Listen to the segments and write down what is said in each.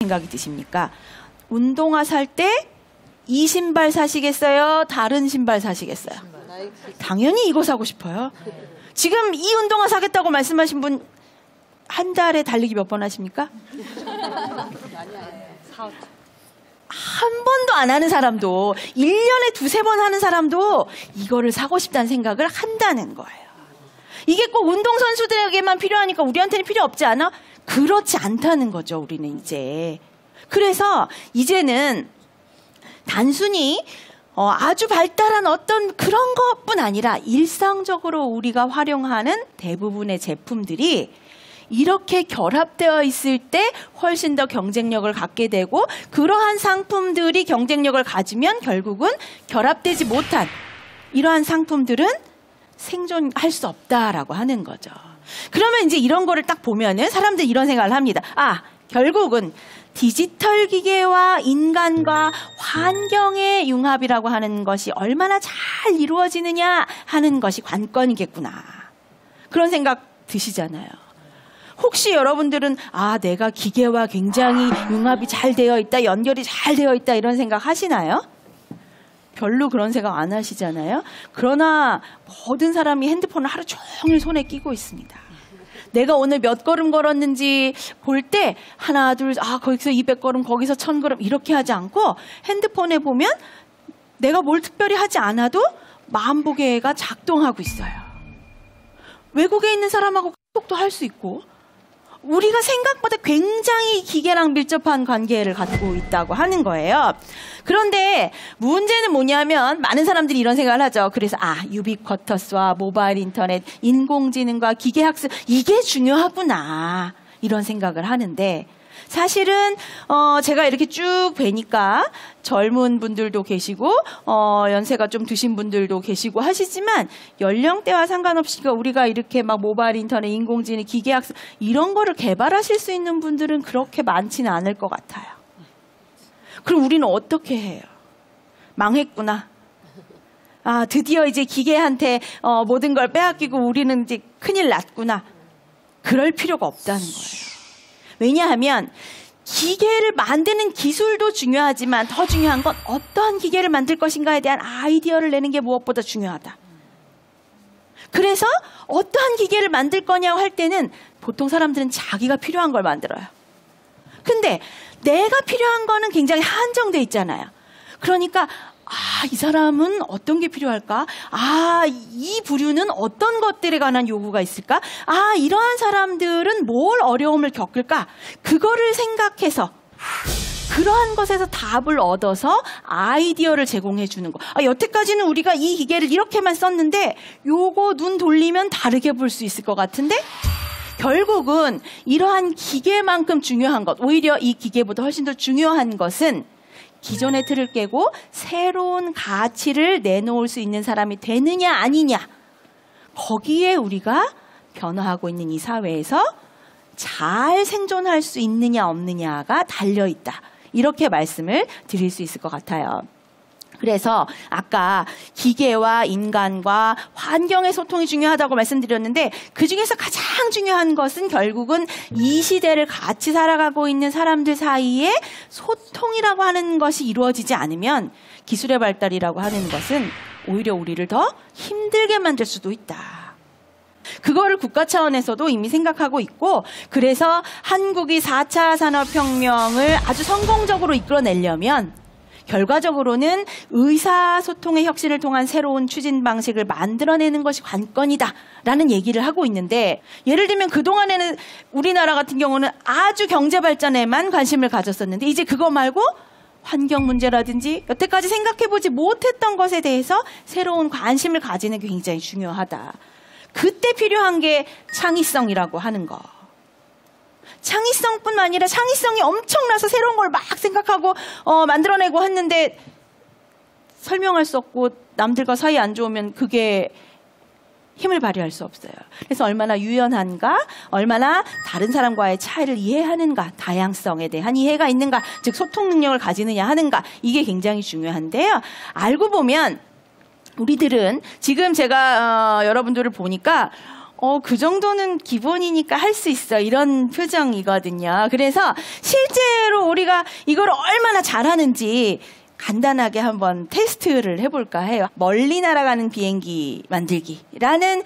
생각이 드십니까? 운동화 살 때 이 신발 사시겠어요? 다른 신발 사시겠어요? 당연히 이거 사고 싶어요. 지금 이 운동화 사겠다고 말씀하신 분 한 달에 달리기 몇 번 하십니까? 한 번도 안 하는 사람도 1년에 두세 번 하는 사람도 이거를 사고 싶다는 생각을 한다는 거예요. 이게 꼭 운동선수들에게만 필요하니까 우리한테는 필요 없지 않아? 그렇지 않다는 거죠, 우리는 이제. 그래서 이제는 단순히 아주 발달한 어떤 그런 것뿐 아니라 일상적으로 우리가 활용하는 대부분의 제품들이 이렇게 결합되어 있을 때 훨씬 더 경쟁력을 갖게 되고, 그러한 상품들이 경쟁력을 가지면 결국은 결합되지 못한 이러한 상품들은 생존할 수 없다라고 하는 거죠. 그러면 이제 이런 거를 딱 보면은 사람들이 이런 생각을 합니다. 아, 결국은 디지털 기계와 인간과 환경의 융합이라고 하는 것이 얼마나 잘 이루어지느냐 하는 것이 관건이겠구나. 그런 생각 드시잖아요. 혹시 여러분들은 아, 내가 기계와 굉장히 융합이 잘 되어 있다, 연결이 잘 되어 있다 이런 생각 하시나요? 별로 그런 생각 안 하시잖아요. 그러나 모든 사람이 핸드폰을 하루 종일 손에 끼고 있습니다. 내가 오늘 몇 걸음 걸었는지 볼 때 하나, 둘, 거기서 200걸음, 거기서 1000걸음 이렇게 하지 않고 핸드폰에 보면 내가 뭘 특별히 하지 않아도 마음보계가 작동하고 있어요. 외국에 있는 사람하고 카톡도 할 수 있고, 우리가 생각보다 굉장히 기계랑 밀접한 관계를 갖고 있다고 하는 거예요. 그런데 문제는 뭐냐면 많은 사람들이 이런 생각을 하죠. 그래서 유비쿼터스와 모바일 인터넷, 인공지능과 기계학습 이게 중요하구나 이런 생각을 하는데, 사실은 제가 이렇게 쭉 뵈니까 젊은 분들도 계시고 연세가 좀 드신 분들도 계시고 하시지만 연령대와 상관없이 우리가 이렇게 막 모바일 인터넷, 인공지능, 기계학습 이런 거를 개발하실 수 있는 분들은 그렇게 많지는 않을 것 같아요. 그럼 우리는 어떻게 해요? 망했구나. 드디어 이제 기계한테 모든 걸 빼앗기고 우리는 이제 큰일 났구나. 그럴 필요가 없다는 거예요. 왜냐하면 기계를 만드는 기술도 중요하지만 더 중요한 건 어떠한 기계를 만들 것인가에 대한 아이디어를 내는 게 무엇보다 중요하다. 그래서 어떠한 기계를 만들 거냐고 할 때는 보통 사람들은 자기가 필요한 걸 만들어요. 근데 내가 필요한 거는 굉장히 한정돼 있잖아요. 그러니까 이 사람은 어떤 게 필요할까? 이 부류는 어떤 것들에 관한 요구가 있을까? 이러한 사람들은 뭘 어려움을 겪을까? 그거를 생각해서 그러한 것에서 답을 얻어서 아이디어를 제공해 주는 거. 여태까지는 우리가 이 기계를 이렇게만 썼는데 요거 눈 돌리면 다르게 볼 수 있을 것 같은데? 결국은 이러한 기계만큼 중요한 것, 오히려 이 기계보다 훨씬 더 중요한 것은 기존의 틀을 깨고 새로운 가치를 내놓을 수 있는 사람이 되느냐 아니냐, 거기에 우리가 변화하고 있는 이 사회에서 잘 생존할 수 있느냐 없느냐가 달려있다. 이렇게 말씀을 드릴 수 있을 것 같아요. 그래서 아까 기계와 인간과 환경의 소통이 중요하다고 말씀드렸는데, 그중에서 가장 중요한 것은 결국은 이 시대를 같이 살아가고 있는 사람들 사이에 소통이라고 하는 것이 이루어지지 않으면 기술의 발달이라고 하는 것은 오히려 우리를 더 힘들게 만들 수도 있다. 그거를 국가 차원에서도 이미 생각하고 있고, 그래서 한국이 4차 산업혁명을 아주 성공적으로 이끌어내려면 결과적으로는 의사소통의 혁신을 통한 새로운 추진 방식을 만들어내는 것이 관건이다라는 얘기를 하고 있는데, 예를 들면 그동안에는 우리나라 같은 경우는 아주 경제 발전에만 관심을 가졌었는데 이제 그거 말고 환경 문제라든지 여태까지 생각해보지 못했던 것에 대해서 새로운 관심을 가지는 게 굉장히 중요하다. 그때 필요한 게 창의성이라고 하는 거. 창의성뿐만 아니라 창의성이 엄청나서 새로운 걸 막 생각하고 만들어내고 했는데 설명할 수 없고 남들과 사이 안 좋으면 그게 힘을 발휘할 수 없어요. 그래서 얼마나 유연한가, 얼마나 다른 사람과의 차이를 이해하는가, 다양성에 대한 이해가 있는가, 즉 소통 능력을 가지느냐 하는가, 이게 굉장히 중요한데요. 알고 보면 우리들은 지금 제가 여러분들을 보니까 그 정도는 기본이니까 할 수 있어. 이런 표정이거든요. 그래서 실제로 우리가 이걸 얼마나 잘하는지 간단하게 한번 테스트를 해볼까 해요. 멀리 날아가는 비행기 만들기라는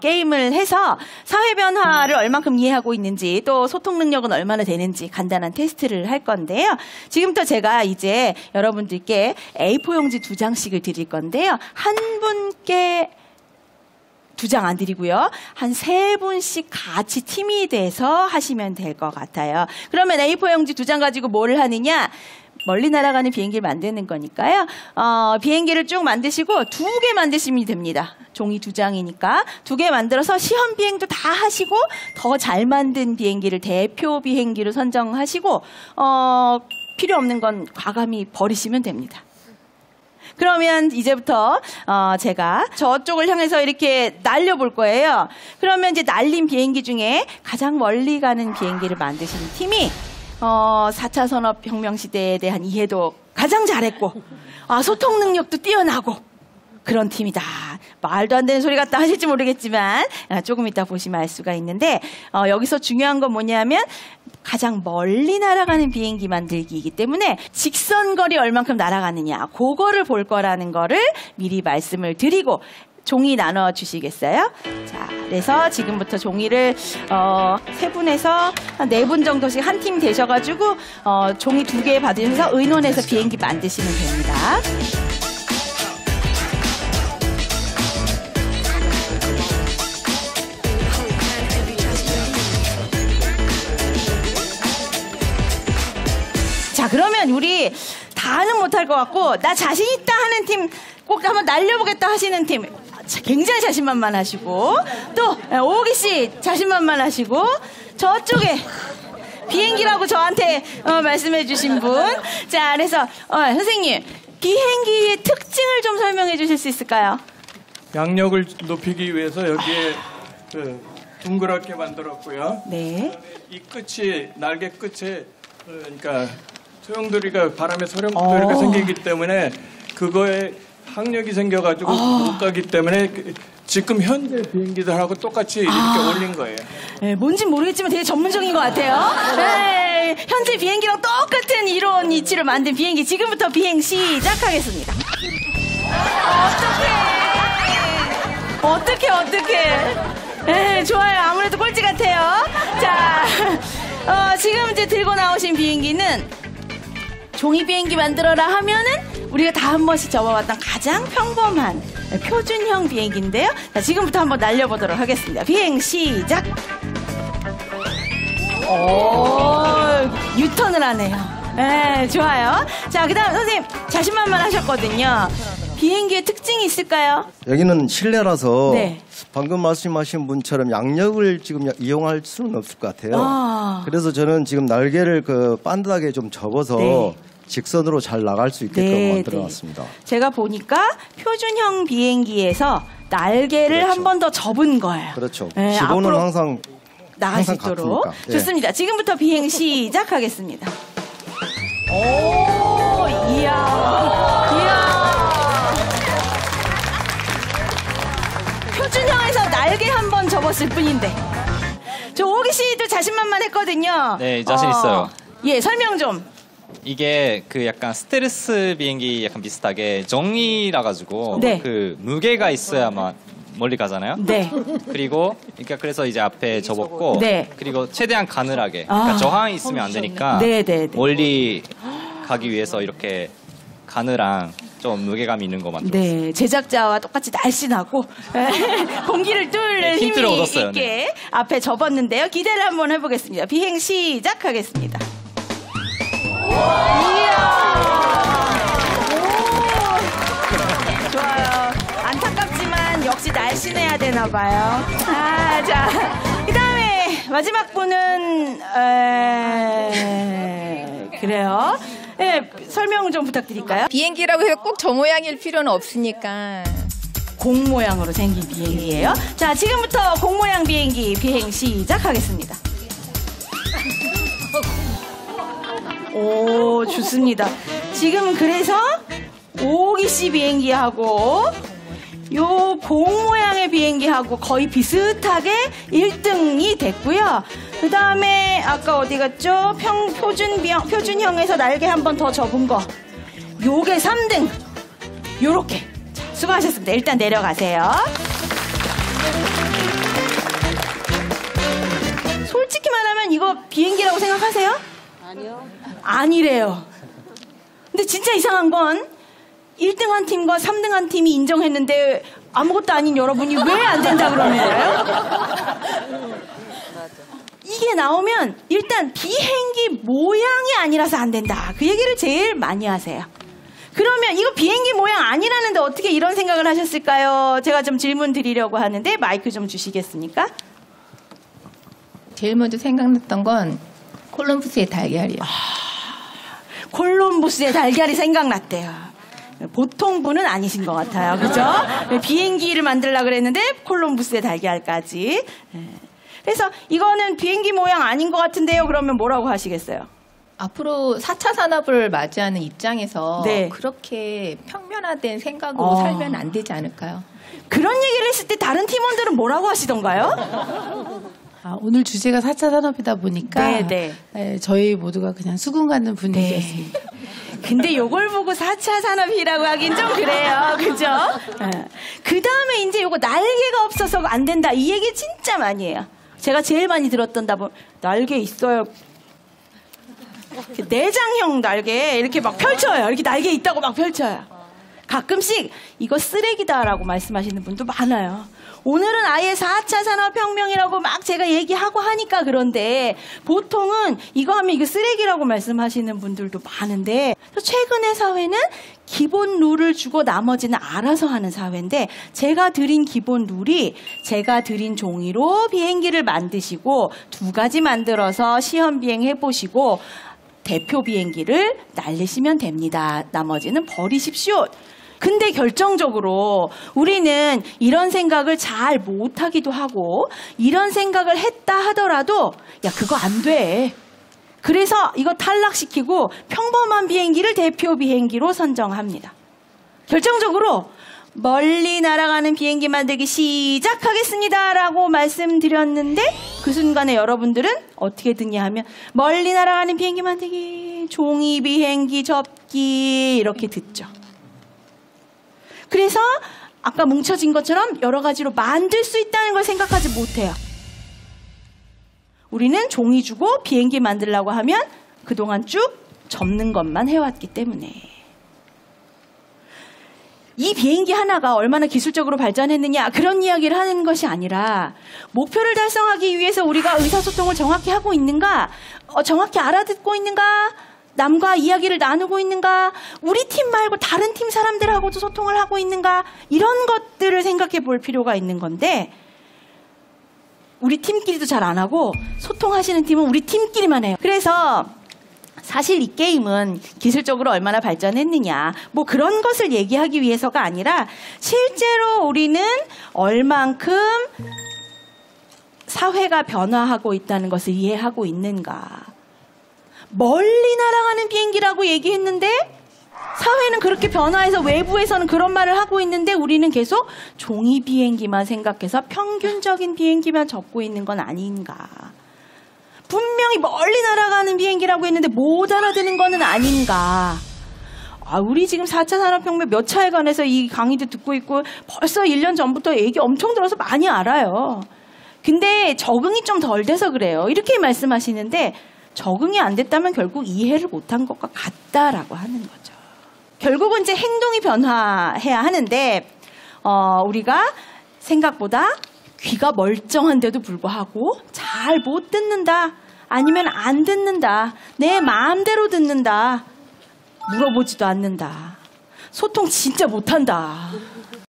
게임을 해서 사회 변화를 얼만큼 이해하고 있는지 또 소통 능력은 얼마나 되는지 간단한 테스트를 할 건데요. 지금부터 제가 이제 여러분들께 A4 용지 2장씩을 드릴 건데요. 한 분께 2장 안 드리고요. 한 3분씩 같이 팀이 돼서 하시면 될 것 같아요. 그러면 A4 용지 2장 가지고 뭐를 하느냐? 멀리 날아가는 비행기를 만드는 거니까요. 비행기를 쭉 만드시고 2개 만드시면 됩니다. 종이 2장이니까 2개 만들어서 시험 비행도 다 하시고 더 잘 만든 비행기를 대표 비행기로 선정하시고 필요 없는 건 과감히 버리시면 됩니다. 그러면 이제부터 제가 저쪽을 향해서 이렇게 날려볼 거예요. 그러면 이제 날린 비행기 중에 가장 멀리 가는 비행기를 만드시는 팀이 4차 산업혁명 시대에 대한 이해도 가장 잘했고 소통 능력도 뛰어나고 그런 팀이다. 말도 안 되는 소리 같다 하실지 모르겠지만 조금 이따 보시면 알 수가 있는데 여기서 중요한 건 뭐냐면 가장 멀리 날아가는 비행기 만들기이기 때문에 직선거리 얼만큼 날아가느냐 그거를 볼 거라는 거를 미리 말씀을 드리고 종이 나눠 주시겠어요? 자, 그래서 지금부터 종이를 3분에서 한 4분 정도씩 한 팀 되셔가지고 종이 2개 받으셔서 의논해서 비행기 만드시면 됩니다. 자, 그러면 우리 다는 못할 것 같고 나 자신 있다 하는 팀 꼭 한번 날려보겠다 하시는 팀 굉장히 자신만만하시고 또 오기 씨 자신만만하시고 저쪽에 비행기라고 저한테 말씀해 주신 분. 자, 그래서 선생님 비행기의 특징을 좀 설명해 주실 수 있을까요? 양력을 높이기 위해서 여기에 둥그랗게 만들었고요. 네. 이 끝이 날개 끝에 그러니까 소용돌이가 바람에 소용돌이가 생기기 때문에 그거에 항력이 생겨가지고 못 가기 때문에 지금 현재 비행기들하고 똑같이 이렇게 올린 거예요. 네, 뭔진 모르겠지만 되게 전문적인 것 같아요. 네, 현재 비행기랑 똑같은 이론 이치를 만든 비행기 지금부터 비행 시작하겠습니다. 어떡해. 네, 좋아요. 아무래도 꼴찌 같아요. 자, 지금 이제 들고 나오신 비행기는 종이 비행기 만들어라 하면은 우리가 다 한 번씩 접어봤던 가장 평범한 표준형 비행기인데요. 자, 지금부터 한번 날려보도록 하겠습니다. 비행 시작. 유턴을 하네요. 네, 좋아요. 자, 그 다음 선생님 자신만만하셨거든요. 비행기의 특징이 있을까요? 여기는 실내라서 네. 방금 말씀하신 분처럼 양력을 지금 이용할 수는 없을 것 같아요. 그래서 저는 지금 날개를 반듯하게 좀 접어서 네. 직선으로 잘 나갈 수 있게끔 만들어놨습니다. 제가 보니까 표준형 비행기에서 날개를 그렇죠. 한 번 더 접은 거예요. 그렇죠. 네, 기본은 항상 나갈 수 있도록. 같으니까. 네. 좋습니다. 지금부터 비행 시작하겠습니다. 오, 이야. 표준형에서 날개 한 번 접었을 뿐인데. 저 오기 씨도 자신만만했거든요. 네, 자신 있어요. 예, 설명 좀. 이게 약간 스텔스 비행기 약간 비슷하게 종이라 가지고 네. 무게가 있어야만 멀리 가잖아요. 네. 그리고 그래서 이제 앞에 접었고 네. 그리고 최대한 가늘하게 그러니까 저항이 있으면 안 되니까 네. 멀리 가기 위해서 이렇게 가늘한 좀 무게감 있는 거 만들었어요. 네, 제작자와 똑같이 날씬하고 공기를 뚫는 네, 힌트를 힘이 얻었어요. 있게 네. 앞에 접었는데요. 기대를 한번 해보겠습니다. 비행 시작하겠습니다. 이야! 오! 좋아요. 안타깝지만 역시 날씬해야 되나 봐요. 자, 그 다음에 마지막 분은 그래요. 네, 설명 좀 부탁드릴까요? 비행기라고 해서 꼭 저 모양일 필요는 없으니까. 공 모양으로 생긴 비행기예요. 자, 지금부터 공 모양 비행기 비행 시작하겠습니다. 오, 좋습니다. 지금 그래서 오기 씨 비행기하고 요 공 모양의 비행기하고 거의 비슷하게 1등이 됐고요. 그 다음에 아까 어디 갔죠? 표준형에서 날개 한 번 더 접은 거. 요게 3등. 요렇게. 자, 수고하셨습니다. 일단 내려가세요. 솔직히 말하면 이거 비행기라고 생각하세요? 아니요. 아니래요. 근데 진짜 이상한 건 1등 한 팀과 3등 한 팀이 인정했는데 아무것도 아닌 여러분이 왜 안 된다 그러는 거예요? 이게 나오면 일단 비행기 모양이 아니라서 안 된다. 그 얘기를 제일 많이 하세요. 그러면 이거 비행기 모양 아니라는데 어떻게 이런 생각을 하셨을까요? 제가 좀 질문 드리려고 하는데 마이크 좀 주시겠습니까? 제일 먼저 생각났던 건 콜럼부스의 달걀이요. 콜럼부스의 달걀이 생각났대요. 보통 분은 아니신 것 같아요. 그죠? 비행기를 만들려고 그랬는데 콜럼부스의 달걀까지. 그래서 이거는 비행기 모양 아닌 것 같은데요. 그러면 뭐라고 하시겠어요? 앞으로 4차 산업을 맞이하는 입장에서 네. 그렇게 평면화된 생각으로 살면 안 되지 않을까요? 그런 얘기를 했을 때 다른 팀원들은 뭐라고 하시던가요? 오늘 주제가 4차 산업이다 보니까 네. 저희 모두가 그냥 수긍 갖는 분위기였습니다. 근데 요걸 보고 4차 산업이라고 하긴 좀 그래요. 그죠? 그 다음에 이제 요거 날개가 없어서 안 된다. 이 얘기 진짜 많이 해요. 제가 제일 많이 들었던 답은 날개 있어요. 내장형 날개 이렇게 막 펼쳐요. 이렇게 날개 있다고 막 펼쳐요. 가끔씩 이거 쓰레기다라고 말씀하시는 분도 많아요. 오늘은 아예 4차 산업혁명이라고 막 제가 얘기하고 하니까 그런데 보통은 이거 하면 이거 쓰레기라고 말씀하시는 분들도 많은데 최근의 사회는 기본 룰을 주고 나머지는 알아서 하는 사회인데 제가 드린 기본 룰이 제가 드린 종이로 비행기를 만드시고 2가지 만들어서 시험 비행해보시고 대표 비행기를 날리시면 됩니다. 나머지는 버리십시오. 근데 결정적으로 우리는 이런 생각을 잘 못하기도 하고 이런 생각을 했다 하더라도 야 그거 안 돼. 그래서 이거 탈락시키고 평범한 비행기를 대표 비행기로 선정합니다. 결정적으로 멀리 날아가는 비행기 만들기 시작하겠습니다 라고 말씀드렸는데 그 순간에 여러분들은 어떻게 듣냐 하면 멀리 날아가는 비행기 만들기, 종이 비행기 접기 이렇게 듣죠. 그래서 아까 뭉쳐진 것처럼 여러 가지로 만들 수 있다는 걸 생각하지 못해요. 우리는 종이 주고 비행기 만들려고 하면 그동안 쭉 접는 것만 해왔기 때문에. 이 비행기 하나가 얼마나 기술적으로 발전했느냐 그런 이야기를 하는 것이 아니라 목표를 달성하기 위해서 우리가 의사소통을 정확히 하고 있는가, 정확히 알아듣고 있는가, 남과 이야기를 나누고 있는가, 우리 팀 말고 다른 팀 사람들하고도 소통을 하고 있는가, 이런 것들을 생각해 볼 필요가 있는 건데 우리 팀끼리도 잘 안 하고 소통하시는 팀은 우리 팀끼리만 해요. 그래서 사실 이 게임은 기술적으로 얼마나 발전했느냐 뭐 그런 것을 얘기하기 위해서가 아니라 실제로 우리는 얼만큼 사회가 변화하고 있다는 것을 이해하고 있는가. 멀리 날아가는 비행기라고 얘기했는데 사회는 그렇게 변화해서 외부에서는 그런 말을 하고 있는데 우리는 계속 종이 비행기만 생각해서 평균적인 비행기만 접고 있는 건 아닌가. 분명히 멀리 날아가는 비행기라고 했는데 못 알아듣는 거는 아닌가. 우리 지금 4차 산업혁명 몇 차에 관해서 이 강의도 듣고 있고 벌써 1년 전부터 얘기 엄청 들어서 많이 알아요. 근데 적응이 좀 덜 돼서 그래요. 이렇게 말씀하시는데 적응이 안 됐다면 결국 이해를 못한 것과 같다라고 하는 거죠. 결국은 이제 행동이 변화해야 하는데 우리가 생각보다 귀가 멀쩡한데도 불구하고 잘 못 듣는다. 아니면 안 듣는다. 내 마음대로 듣는다. 물어보지도 않는다. 소통 진짜 못한다.